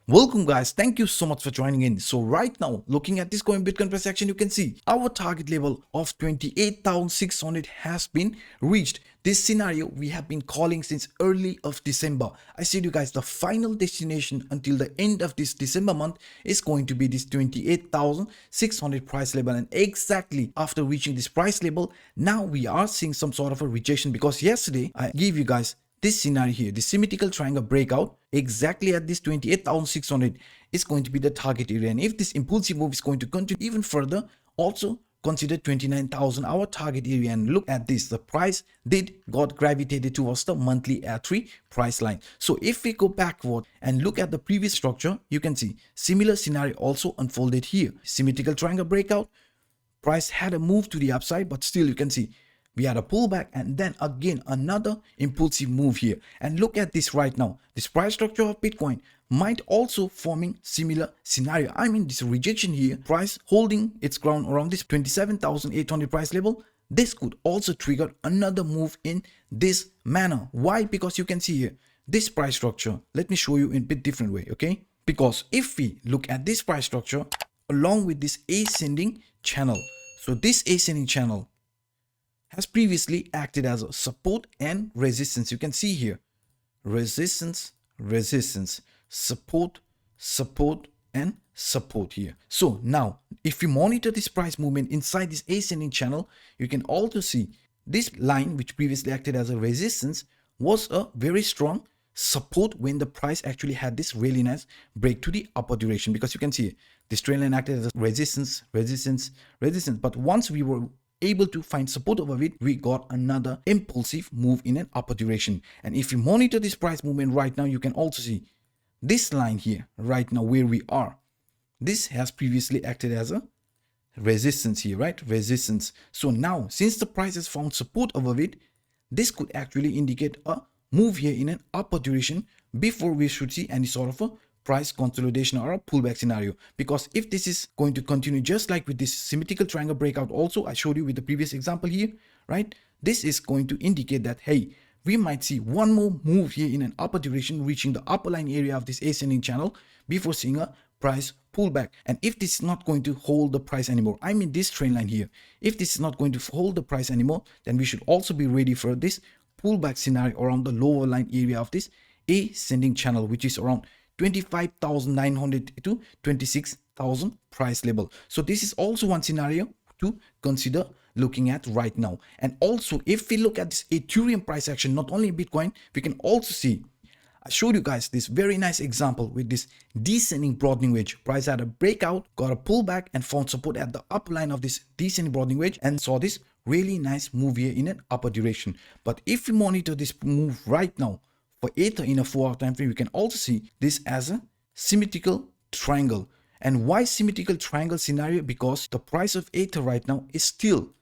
Welcome guys, thank you so much for joining in. So right now, looking at this coin Bitcoin price action, you can see our target level of 28,600 has been reached. This scenario we have been calling since early of December. I said you guys, the final destination until the end of this December month is going to be this 28,600 price level, and exactly after reaching this price level, now we are seeing some sort of a rejection, because yesterday I gave you guys this scenario here, the symmetrical triangle breakout exactly at this 28,600 is going to be the target area. And if this impulsive move is going to continue even further, also consider 29,000 our target area. And look at this, the price did got gravitated towards the monthly R3 price line. So if we go backward and look at the previous structure, you can see similar scenario also unfolded here. Symmetrical triangle breakout, price had a move to the upside, but still you can see we had a pullback and then again another impulsive move here. And look at this right now, this price structure of Bitcoin might also forming similar scenario. I mean, this rejection here, price holding its ground around this 27,800 price level, this could also trigger another move in this manner. Why? Because you can see here this price structure, let me show you in a bit different way, okay? Because if we look at this price structure along with this ascending channel, so this ascending channel has previously acted as a support and resistance. You can see here resistance, resistance, support, support, and support here. So now if you monitor this price movement inside this ascending channel, you can also see this line which previously acted as a resistance was a very strong support when the price actually had this really nice break to the upper direction, because you can see this trend line acted as a resistance, resistance, resistance. But once we were able to find support over it, we got another impulsive move in an upper direction. And if you monitor this price movement right now, you can also see this line here right now where we are. This has previously acted as a resistance here, right? Resistance. So now since the price has found support over it, this could actually indicate a move here in an upper direction before we should see any sort of a price consolidation or a pullback scenario. Because if this is going to continue just like with this symmetrical triangle breakout also I showed you with the previous example here, right, this is going to indicate that hey, we might see one more move here in an upper direction reaching the upper line area of this ascending channel before seeing a price pullback. And if this is not going to hold the price anymore, I mean this trend line here, if this is not going to hold the price anymore, then we should also be ready for this pullback scenario around the lower line area of this ascending channel, which is around 25,900 to 26,000 price level. So this is also one scenario to consider looking at right now. And also if we look at this Ethereum price action, not only Bitcoin, we can also see, I showed you guys this very nice example with this descending broadening wedge. Price had a breakout, got a pullback and found support at the upper line of this descending broadening wedge and saw this really nice move here in an upper direction. But if we monitor this move right now for Ether in a 4-hour time frame, we can also see this as a symmetrical triangle. And why symmetrical triangle scenario? Because the price of Ether right now is still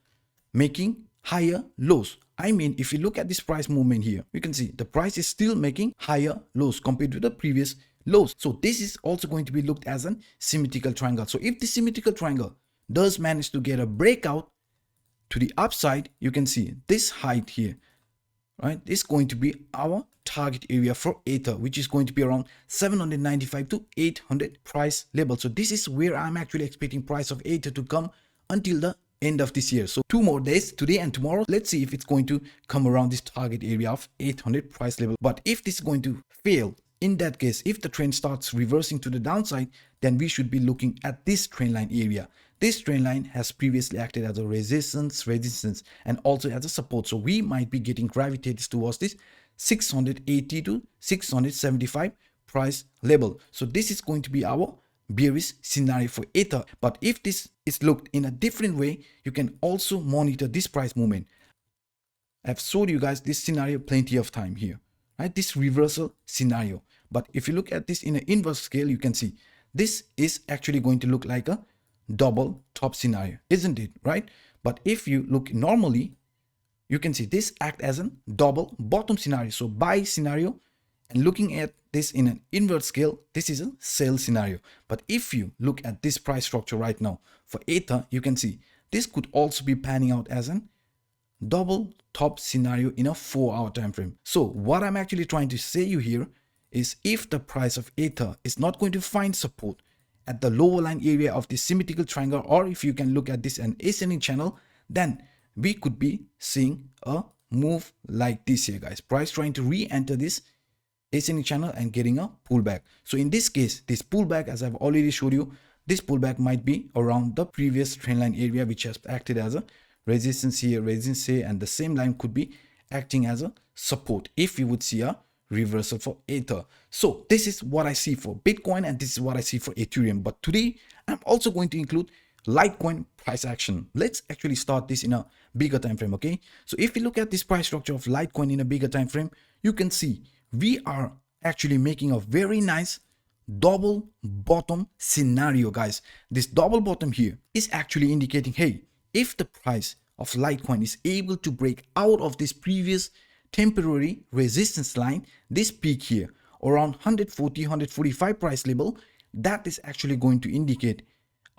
making higher lows. I mean, if you look at this price movement here, you can see the price is still making higher lows compared to the previous lows. So this is also going to be looked as a symmetrical triangle. So if the symmetrical triangle does manage to get a breakout to the upside, you can see this height here, right, this is going to be our target area for Ether, which is going to be around 795 to 800 price level. So this is where I'm actually expecting price of Ether to come until the end of this year. So 2 more days, today and tomorrow. Let's see if it's going to come around this target area of 800 price level. But if this is going to fail, in that case, if the trend starts reversing to the downside, then we should be looking at this trend line area. This trend line has previously acted as a resistance, and also as a support. So we might be getting gravitated towards this 680 to 675 price level. So this is going to be our bearish scenario for Ether. But if this is looked in a different way, you can also monitor this price movement. I've showed you guys this scenario plenty of time here, right? This reversal scenario. But if you look at this in an inverse scale, you can see this is actually going to look like a double top scenario, isn't it, right? But if you look normally, you can see this act as a double bottom scenario, so buy scenario. And looking at this in an inverse scale, this is a sell scenario. But if you look at this price structure right now for Ether, you can see this could also be panning out as an double top scenario in a 4-hour time frame. So what I'm actually trying to say you here is if the price of Ether is not going to find support at the lower line area of this symmetrical triangle, or if you can look at this an ascending channel, then we could be seeing a move like this here, guys. Price trying to re-enter this ascending channel and getting a pullback. So in this case, this pullback, as I've already showed you, this pullback might be around the previous trendline area, which has acted as a resistance here, resistance here, and the same line could be acting as a support if we would see a reversal for Ether. So this is what I see for Bitcoin, and this is what I see for Ethereum. But today I'm also going to include Litecoin price action. Let's actually start this in a bigger time frame. Okay, so if we look at this price structure of Litecoin in a bigger time frame, you can see we are actually making a very nice double bottom scenario, guys. This double bottom here is actually indicating, hey, if the price of Litecoin is able to break out of this previous temporary resistance line, this peak here around 140 145 price level, that is actually going to indicate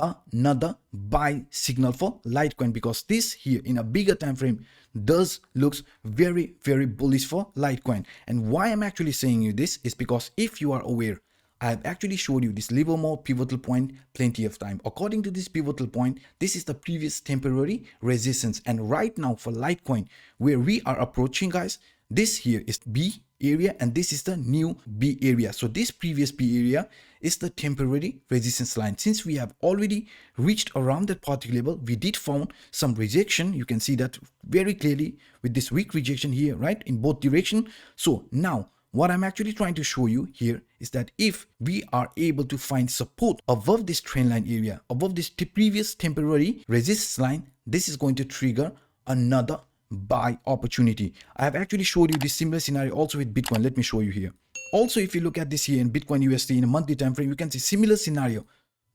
another buy signal for Litecoin, because this here in a bigger time frame does looks very bullish for Litecoin. And why I'm actually saying you this is because if you are aware, I have actually showed you this Livermore pivotal point plenty of time. According to this pivotal point, this is the previous temporary resistance, and right now for Litecoin where we are approaching, guys, this here is B area and this is the new B area. So this previous B area is the temporary resistance line. Since we have already reached around that particular level, we did found some rejection. You can see that very clearly with this weak rejection here, right, in both direction. So now what I'm actually trying to show you here is that if we are able to find support above this trend line area, above this previous temporary resistance line, this is going to trigger another buy opportunity. I have actually showed you this similar scenario also with Bitcoin. Let me show you here. Also, if you look at this here in Bitcoin USD in a monthly time frame, you can see similar scenario,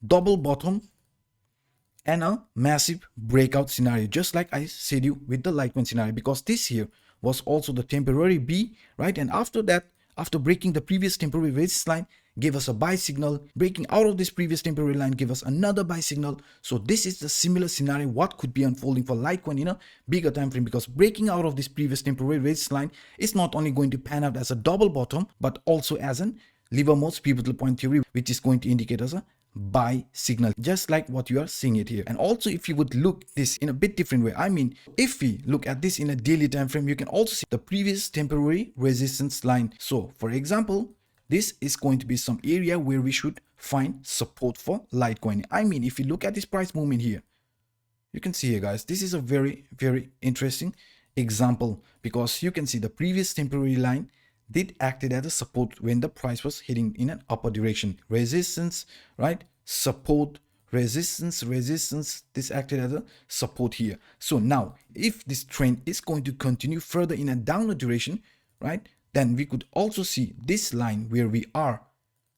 double bottom and a massive breakout scenario, just like I said you with the Litecoin scenario, because this here was also the temporary B, right? And after that, after breaking the previous temporary resistance line, gave us a buy signal. Breaking out of this previous temporary line gave us another buy signal. So this is the similar scenario what could be unfolding for Litecoin in a bigger time frame, because breaking out of this previous temporary resistance line is not only going to pan out as a double bottom, but also as an Livermore's pivotal point theory, which is going to indicate as a buy signal, just like what you are seeing it here. And also, if you would look this in a bit different way, I mean, if we look at this in a daily time frame, you can also see the previous temporary resistance line. So for example, this is going to be some area where we should find support for Litecoin. I mean, if you look at this price movement here, you can see here, guys, this is a very interesting example, because you can see the previous temporary line did acted as a support when the price was heading in an upper direction. Resistance, right? Support, resistance, this acted as a support here. So now if this trend is going to continue further in a downward direction, right, then we could also see this line where we are.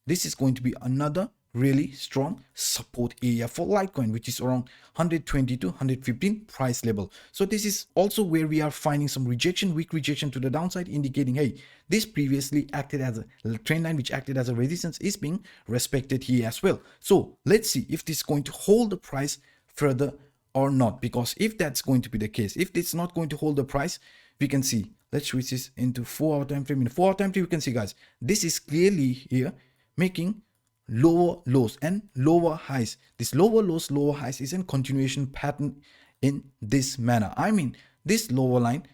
This is going to be another really strong support area for Litecoin, which is around 120 to 115 price level. So this is also where we are finding some rejection, weak rejection to the downside, indicating, hey, this previously acted as a trend line which acted as a resistance is being respected here as well. So let's see if this is going to hold the price further or not, because if that's going to be the case, if it's not going to hold the price, we can see, let's switch this into 4-hour time frame. In 4-hour time frame, you can see, guys, this is clearly here making lower lows and lower highs. This lower lows, lower highs is a continuation pattern in this manner. I mean, this lower line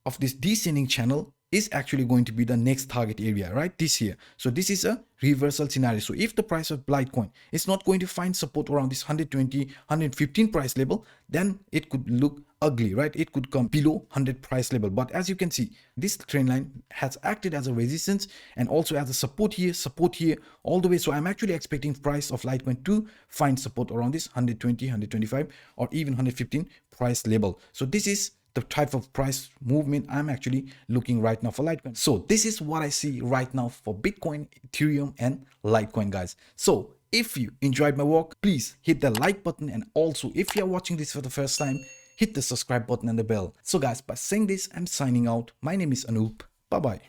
of this descending channel is actually going to be the next target area, right? This here. So this is a reversal scenario. So if the price of Litecoin is not going to find support around this 120, 115 price level, then it could look ugly, right? It could come below 100 price level. But as you can see, this trend line has acted as a resistance and also as a support here all the way. So I'm actually expecting price of Litecoin to find support around this 120, 125 or even 115 price level. So this is the type of price movement I'm actually looking right now for Litecoin. So this is what I see right now for Bitcoin, Ethereum and Litecoin, guys. So if you enjoyed my work, please hit the like button, and also if you're watching this for the first time, hit the subscribe button and the bell. So guys, by saying this, I'm signing out. My name is Anup. Bye bye.